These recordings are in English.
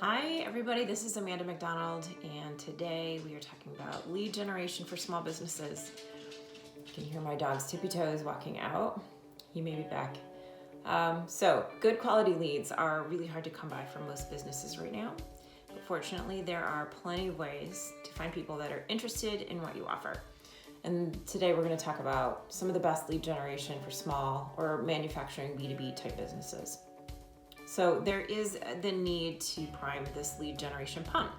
Hi everybody, this is Amanda McDonald, and today we are talking about lead generation for small businesses. You can hear my dog's tippy toes walking out. He may be back. So good quality leads are really hard to come by for most businesses right now, but fortunately there are plenty of ways to find people that are interested in what you offer. And today we're going to talk about some of the best lead generation for small or manufacturing B2B type businesses. So there is the need to prime this lead generation pump.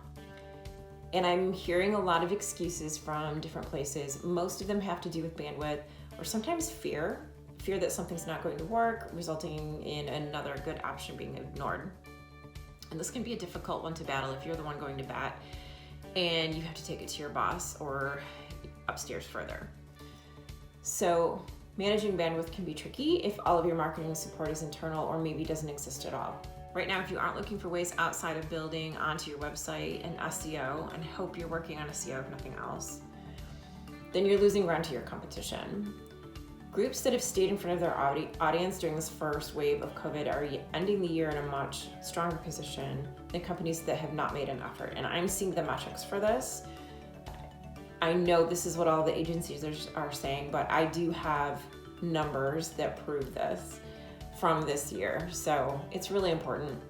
And I'm hearing a lot of excuses from different places. Most of them have to do with bandwidth or sometimes fear that something's not going to work, resulting in another good option being ignored. And this can be a difficult one to battle if you're the one going to bat and you have to take it to your boss or upstairs further. So managing bandwidth can be tricky if all of your marketing support is internal or maybe doesn't exist at all. Right now, if you aren't looking for ways outside of building onto your website and SEO, and hope you're working on SEO if nothing else, then you're losing ground to your competition. Groups that have stayed in front of their audience during this first wave of COVID are ending the year in a much stronger position than companies that have not made an effort. And I'm seeing the metrics for this. I know this is what all the agencies are saying, but I do have numbers that prove this from this year. So it's really important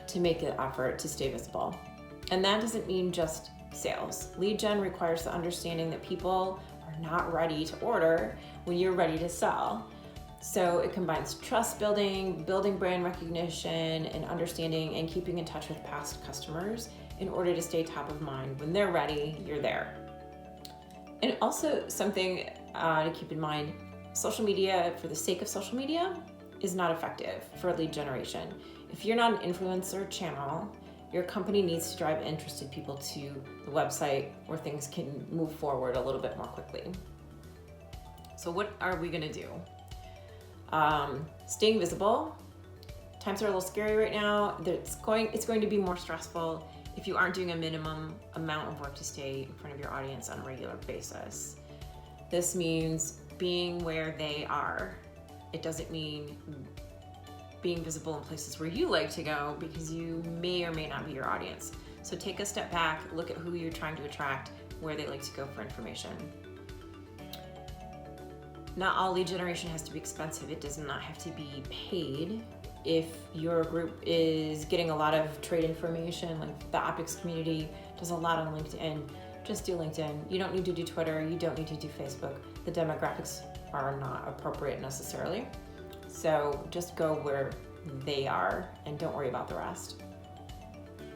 to make an effort to stay visible. And that doesn't mean just sales. Lead gen requires the understanding that people are not ready to order when you're ready to sell. So it combines trust building brand recognition, and understanding and keeping in touch with past customers in order to stay top of mind. When they're ready, you're there. And also something to keep in mind, social media for the sake of social media is not effective for lead generation. If you're not an influencer channel, your company needs to drive interested people to the website where things can move forward a little bit more quickly. So what are we gonna do? Staying visible. Times are a little scary right now. It's going to be more stressful if you aren't doing a minimum amount of work to stay in front of your audience on a regular basis. This means being where they are. It doesn't mean being visible in places where you like to go, because you may or may not be your audience. So take a step back, look at who you're trying to attract, where they like to go for information. Not all lead generation has to be expensive. It does not have to be paid. If your group is getting a lot of trade information, like the Optics community does a lot on LinkedIn, just do LinkedIn. You don't need to do Twitter. You don't need to do Facebook. The demographics are not appropriate necessarily. So just go where they are and don't worry about the rest.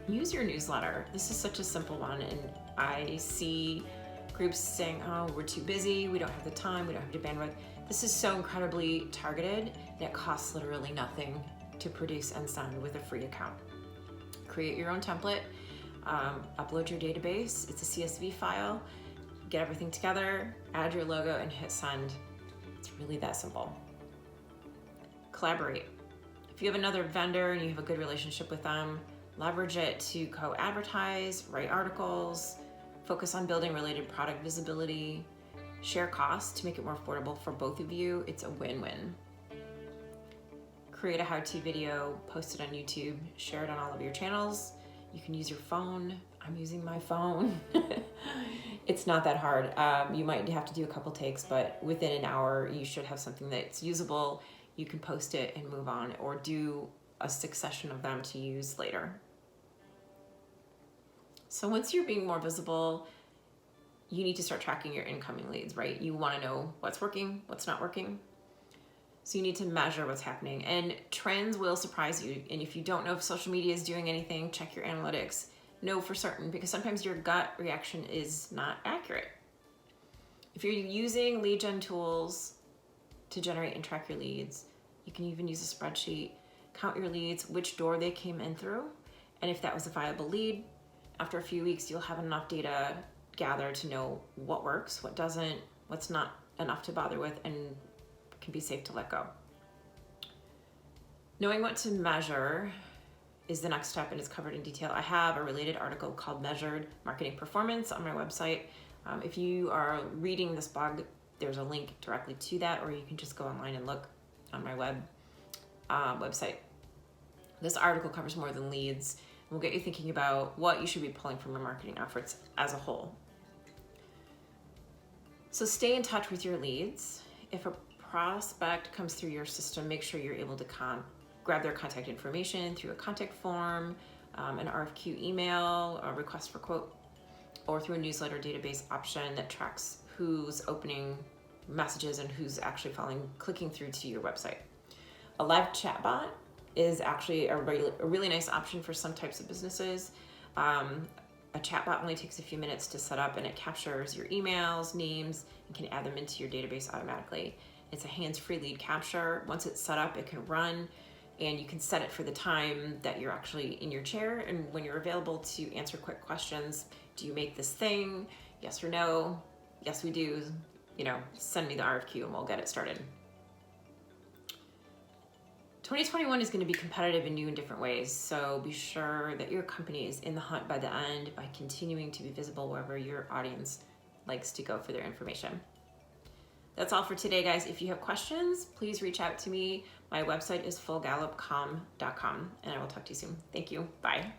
Use your newsletter. This is such a simple one, and I see groups saying, oh, we're too busy, we don't have the time, we don't have the bandwidth. This is so incredibly targeted, and it costs literally nothing to produce and send with a free account. Create your own template, upload your database, it's a CSV file, get everything together, add your logo, and hit send. It's really that simple. Collaborate. If you have another vendor and you have a good relationship with them, leverage it to co-advertise, write articles, focus on building related product visibility, share costs to make it more affordable for both of you. It's a win-win. Create a how-to video, post it on YouTube, share it on all of your channels. You can use your phone. I'm using my phone. It's not that hard. You might have to do a couple takes, but within an hour, you should have something that's usable. You can post it and move on, or do a succession of them to use later. So once you're being more visible, you need to start tracking your incoming leads, right? You want to know what's working, what's not working. So you need to measure what's happening, and trends will surprise you. And if you don't know if social media is doing anything, check your analytics. Know for certain, because sometimes your gut reaction is not accurate. If you're using lead gen tools to generate and track your leads, you can even use a spreadsheet, count your leads, which door they came in through, and if that was a viable lead. After a few weeks, you'll have enough data gathered to know what works, what doesn't, what's not enough to bother with, and can be safe to let go. Knowing what to measure is the next step, and it's covered in detail. I have a related article called Measured Marketing Performance on my website. If you are reading this blog, there's a link directly to that, or you can just go online and look on my website. This article covers more than leads. We'll get you thinking about what you should be pulling from your marketing efforts as a whole. So stay in touch with your leads. If a prospect comes through your system, make sure you're able to grab their contact information through a contact form, an RFQ email, a request for quote, or through a newsletter database option that tracks who's opening messages and who's actually clicking through to your website. A live chatbot is actually a really nice option for some types of businesses. A chatbot only takes a few minutes to set up, and it captures your emails, names, and can add them into your database automatically. It's a hands-free lead capture. Once it's set up, it can run, and you can set it for the time that you're actually in your chair and when you're available to answer quick questions. Do you make this thing? Yes or no? Yes, we do. Send me the RFQ and we'll get it started. 2021 is going to be competitive and new in different ways, so be sure that your company is in the hunt by the end by continuing to be visible wherever your audience likes to go for their information. That's all for today, guys. If you have questions, please reach out to me. My website is fullgallupcom.com, and I will talk to you soon. Thank you. Bye.